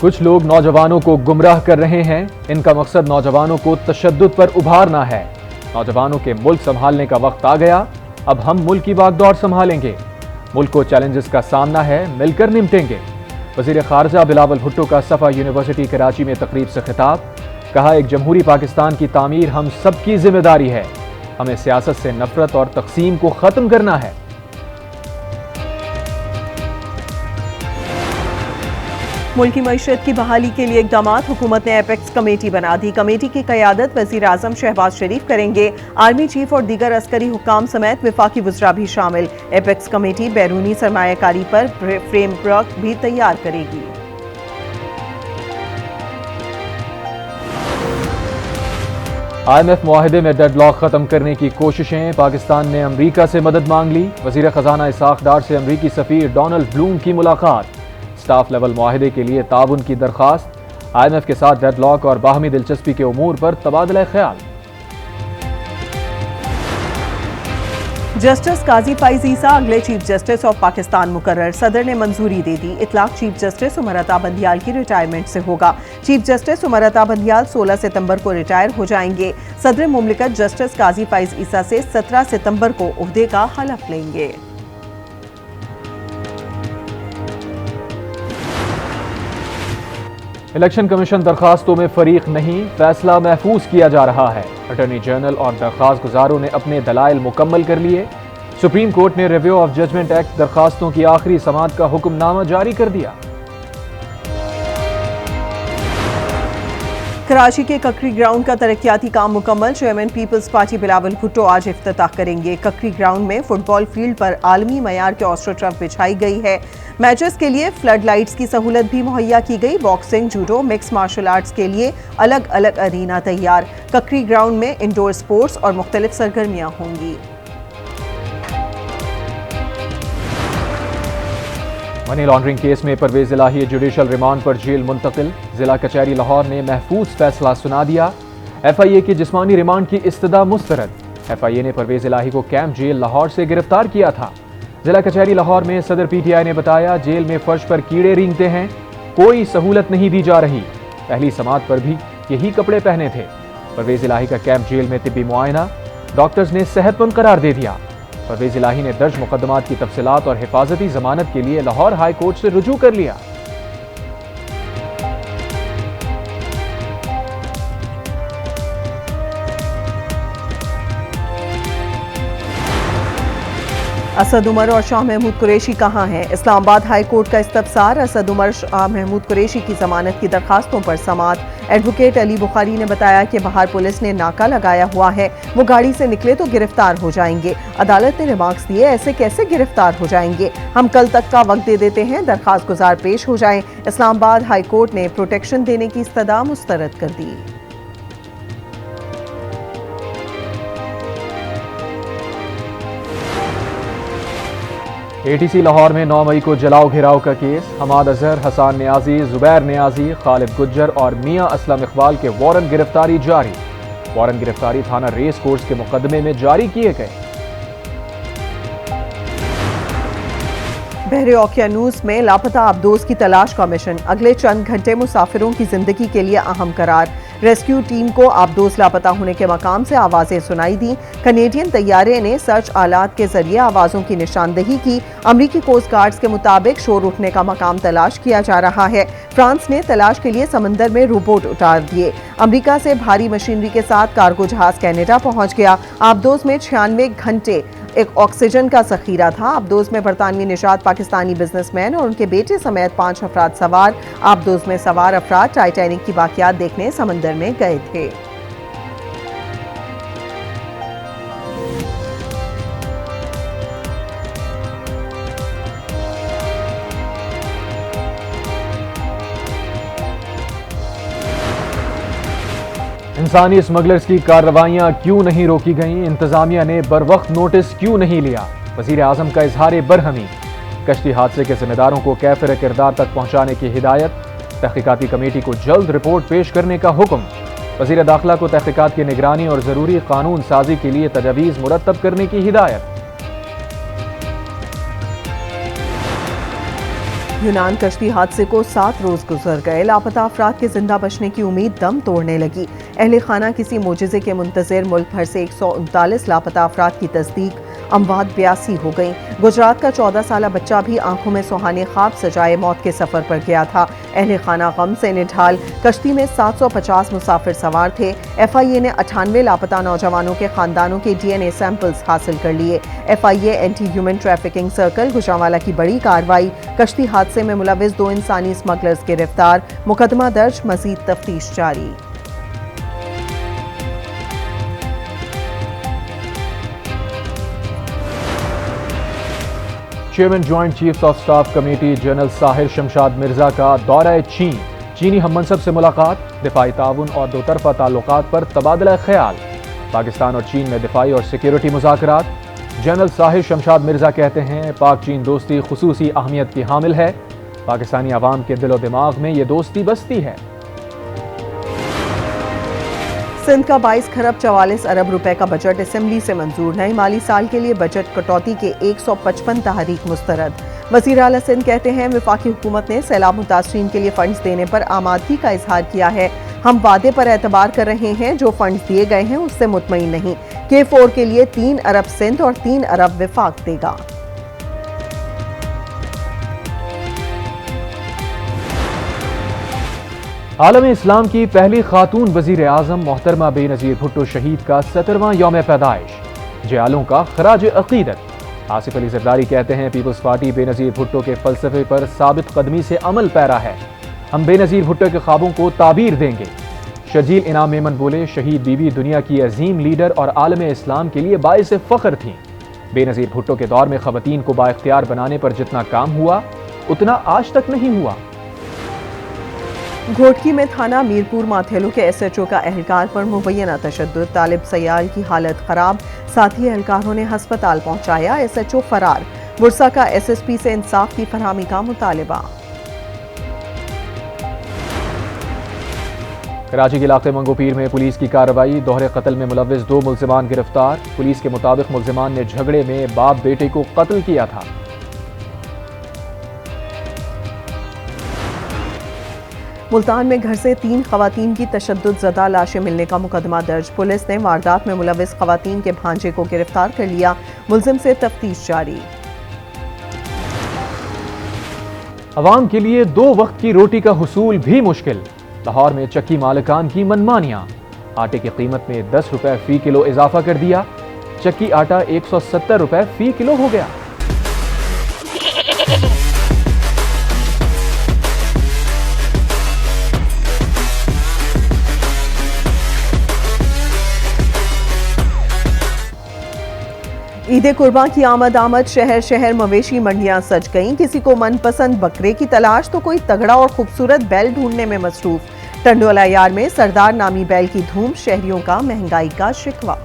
कुछ लोग नौजवानों को गुमराह कर रहे हैं। इनका मकसद नौजवानों को तशद्दुद पर उभारना है। नौजवानों के मुल्क संभालने का वक्त आ गया, अब हम मुल्क की बागडोर संभालेंगे। मुल्क को चैलेंजेस का सामना है, मिलकर निपटेंगे। वजीर खारजा बिलावल भुट्टो का सफा यूनिवर्सिटी कराची में तकरीब से खिताब। कहा, एक जमहूरी पाकिस्तान की तामीर हम सबकी जिम्मेदारी है। हमें सियासत से नफरत और तकसीम को खत्म करना है। मुल्क की मईशत की बहाली के लिए इकदाम, हुकूमत ने एपेक्स कमेटी बना दी। कमेटी की क़यादत वज़ीर आज़म शहबाज शरीफ करेंगे। आर्मी चीफ और दीगर अस्करी हुक्काम समेत वफाकी वज़रा भी शामिल। एपेक्स कमेटी बैरूनी सरमायाकारी पर फ्रेमवर्क भी तैयार करेगी। IMF मुआहदे में डेडलॉक खत्म करने की कोशिशें। पाकिस्तान ने अमरीका से मदद मांग ली। वज़ीर ख़जाना इसाक डार से अमरीकी सफ़ीर डोनाल्ड ब्लूम की मुलाकात। स्टाफ लेवल मुआहदे के लिए ताउन की दरखास्त। IMF के साथ डेडलॉक और बाहमी दिलचस्पी के उमूर पर तबादला ख्याल। जस्टिस काजी फैज ईसा अगले चीफ जस्टिस ऑफ पाकिस्तान मुकर्रर। सदर ने मंजूरी दे दी। इतलाक चीफ जस्टिस उमर अता बंदियाल की रिटायरमेंट से होगा। चीफ जस्टिस उमर अता बंदियाल 16 सितंबर को रिटायर हो जाएंगे। सदर मुमलिकत जस्टिस काजी फैज ईसा से 17 सितंबर को ओहदे का हलफ लेंगे। इलेक्शन कमीशन दरखास्तों में फरीक नहीं, फैसला महफूज किया जा रहा है। अटॉर्नी जनरल और दरखास्त गुजारों ने अपने दलाइल मुकम्मल कर लिए। सुप्रीम कोर्ट ने रिव्यू ऑफ जजमेंट एक्ट दरखास्तों की आखिरी समाअत का हुक्मनामा जारी कर दिया। कराची के ककरी ग्राउंड का तरक्याती काम मुकम्मल। चेयरमैन पीपल्स पार्टी बिलावल भुट्टो आज इफ्तिताह करेंगे। ककरी ग्राउंड में फुटबॉल फील्ड पर आलमी मयार के ऑस्ट्रोटर्फ बिछाई गई है। मैचेस के लिए फ्लड लाइट्स की सहूलत भी मुहैया की गई। Boxing, judo, mix martial arts के लिए अलग अलग अरीना तैयार। ककरी ग्राउंड में इंडोर स्पोर्ट्स और मुख्तलिफ सरगर्मियां होंगी। मनी लॉन्ड्रिंग केस में परवेज इलाही जुडिशल रिमांड पर जेल मुंतकिल। जिला कचहरी लाहौर ने महफूज फैसला सुना दिया। FIA की जिस्मानी रिमांड की इस्तदा मुस्तरद। FIA ने परवेज इलाही को कैंप जेल लाहौर से गिरफ्तार किया था। जिला कचहरी लाहौर में सदर PTI ने बताया, जेल में फर्श पर कीड़े रेंगते हैं, कोई सहूलत नहीं दी जा रही। पहली समाअत पर भी यही कपड़े पहने थे। परवेज इलाही का कैंप जेल में तिब्बी मुआयना, डॉक्टर्स ने सेहतमंद करार दे दिया। परवेज इलाही ने दर्ज मुकदमात की तफसीलात और हिफाजती जमानत के लिए लाहौर हाई कोर्ट से रुजू कर लिया। असद उमर और शाह महमूद कुरैशी कहाँ हैं? इस्लामाबाद हाई कोर्ट का इस्तफसार। असद उमर, शाह महमूद कुरैशी की जमानत की दरखास्तों पर समाअत। एडवोकेट अली बुखारी ने बताया कि बाहर पुलिस ने नाका लगाया हुआ है, वो गाड़ी से निकले तो गिरफ्तार हो जाएंगे। अदालत ने रिमार्क्स दिए, ऐसे कैसे गिरफ्तार हो जाएंगे, हम कल तक का वक्त दे देते हैं, दरखास्त गुजार पेश हो जाएं। इस्लामाबाद हाई कोर्ट ने प्रोटेक्शन देने की इस्तदा मुस्तरद कर दी। ATC लाहौर में 9 मई को जलाओ घिराव का केस। हमाद अजहर, हसान नियाजी, जुबैर नियाजी, खालिद गुज्जर और मियां असलम इकबाल के वारंट गिरफ्तारी जारी। वारंट गिरफ्तारी थाना रेस कोर्स के मुकदमे में जारी किए गए। बहरे ओकियानूस में लापता आबदोज की तलाश का मिशन। अगले चंद घंटे मुसाफिरों की जिंदगी के लिए अहम करार। रेस्क्यू टीम को आबदोज लापता होने के मकाम से आवाजें सुनाई दी। कनेडियन तैयारे ने सर्च आलात के जरिए आवाजों की निशानदही की। अमरीकी कोस्ट गार्ड्स के मुताबिक शोर उठने का मकाम तलाश किया जा रहा है। फ्रांस ने तलाश के लिए समंदर में रोबोट उतार दिए। अमरीका से भारी मशीनरी के साथ कार्गो जहाज कनाडा पहुंच गया। आबदोज में 96 घंटे एक ऑक्सीजन का जखीरा था। आबदोज में बरतानवी निशात पाकिस्तानी बिजनेसमैन और उनके बेटे समेत 5 अफराद सवार। आबदोज में सवार अफराद टाइटैनिक की बाकियात देखने समंदर में गए थे। इंसानी स्मगलर्स की कार्रवाइयां क्यों नहीं रोकी गईं? इंतजामिया ने बरवक्त नोटिस क्यों नहीं लिया? वजीर आजम का इजहार बरहमी। कश्ती हादसे के जिम्मेदारों को कैफिर किरदार तक पहुंचाने की हिदायत। तहकीकाती कमेटी को जल्द रिपोर्ट पेश करने का हुक्म। वजीर दाखिला को तहकीकात की निगरानी और जरूरी कानून साजी के लिए तजावीज मुरतब करने की हिदायत। यूनान कश्ती हादसे को 7 रोज गुजर गए। लापता अफराद के जिंदा बचने की उम्मीद दम तोड़ने लगी। अहले खाना किसी मोजज़े के मुंतज़िर मुल्क भर से 139 लापता अफराद की तस्दीक, अमवात 82 हो गई। गुजरात का 14 साला बच्चा भी आंखों में सुहाने ख्वाब सजाए मौत के सफर पर गया था। अहले खाना गम से निढाल। कश्ती में 750 मुसाफिर सवार थे। FIA ने 98 लापता नौजवानों के खानदानों के DNA सैंपल्स हासिल कर लिए। FIA anti human trafficking circle Gujranwala की बड़ी कार्रवाई। कश्ती हादसे में मुलविस 2 इंसानी स्मगलर्स गिरफ्तार। मुकदमा दर्ज, मजीद तफ्तीश जारी। Chairman joint chiefs of staff committee general Sahir Shamshad Mirza का दौरा चीन। चीनी हममनसब से मुलाकात, दिफाई ताउन और दोतरफा ताल्लुकात पर तबादला ख्याल। पाकिस्तान और चीन में दिफाई और सिक्योरिटी मुज़ाकरात। जनरल साहिर शमशाद मिर्जा कहते हैं पाक चीन दोस्ती खुसूसी अहमियत की हामिल है। पाकिस्तानी अवाम के दिलो दिमाग में ये दोस्ती बसती है। सिंध का 22 खरब 44 अरब रुपए का बजट असेंबली से मंजूर। नए माली साल के लिए बजट कटौती के 155 तहरीक मुस्तरद। वज़ीर आला सिंध कहते हैं वफाकी हुकूमत ने सैलाब मुतासरीन के लिए फंड्स देने पर आमादगी का इजहार किया है। हम वादे पर एतबार कर रहे हैं, जो फंड्स दिए गए हैं उससे मुतमईन नहीं। K4 के लिए 3 अरब सिंध और 3 अरब विफाक देगा। आलम इस्लाम की पहली खातून वजीर आजम मोहतरमा बेनज़ीर भुट्टो शहीद का 17वां यौम पैदाइश। जयालों का खराज अकीदत। आसिफ अली जरदारी कहते हैं पीपल्स पार्टी बेनज़ीर भुट्टो के फलसफे पर साबित कदमी से अमल पैरा है। हम बेनज़ीर भुट्टो के ख्वाबों को ताबीर देंगे। शर्जील इनाम मेमन बोले शहीद बीबी दुनिया की अजीम लीडर और आलम इस्लाम के लिए बाइस फख्र थीं। बेनज़ीर भुट्टो के दौर में ख़वातीन को बाइख्तियार बनाने पर जितना काम हुआ उतना आज तक नहीं हुआ। घोटकी में थाना मीरपुर माथेलू के SHO का एहलकार पर मुबैना तशद्दुद। तालिब सयाल की हालत खराब, साथी एहलकारों ने हस्पताल पहुंचाया। SHO फरार। बुरसा का SSP से इंसाफ की फरहमी का मुतालिबा। कराची के इलाके मंगोपीर में पुलिस की कार्रवाई। दोहरे कत्ल में मुलविस 2 मुल्जिमान गिरफ्तार। पुलिस के मुताबिक मुल्जिमान ने झगड़े में बाप बेटे को कत्ल किया था। मुल्तान में घर से 3 खवातीन की तशद्दुद ज़दा लाशें मिलने का मुकदमा दर्ज। पुलिस ने वारदात में मुलविस खवातीन के भांजे को गिरफ्तार कर लिया। मुल्जिम से तफ्तीश जारी। अवाम के लिए 2 वक्त की रोटी का हुसूल भी मुश्किल। लाहौर में चक्की मालिकान की मनमानियां। आटे की कीमत में 10 रुपए फी किलो इजाफा कर दिया। चक्की आटा 170 रुपए फी किलो हो गया। ईद कुर्बान की आमद शहर शहर मवेशी मंडियां सज गईं। किसी को मनपसंद बकरे की तलाश तो कोई तगड़ा और खूबसूरत बैल ढूंढने में मसरूफ। टंडोला यार में सरदार नामी बैल की धूम, शहरियों का महंगाई का शिकवा।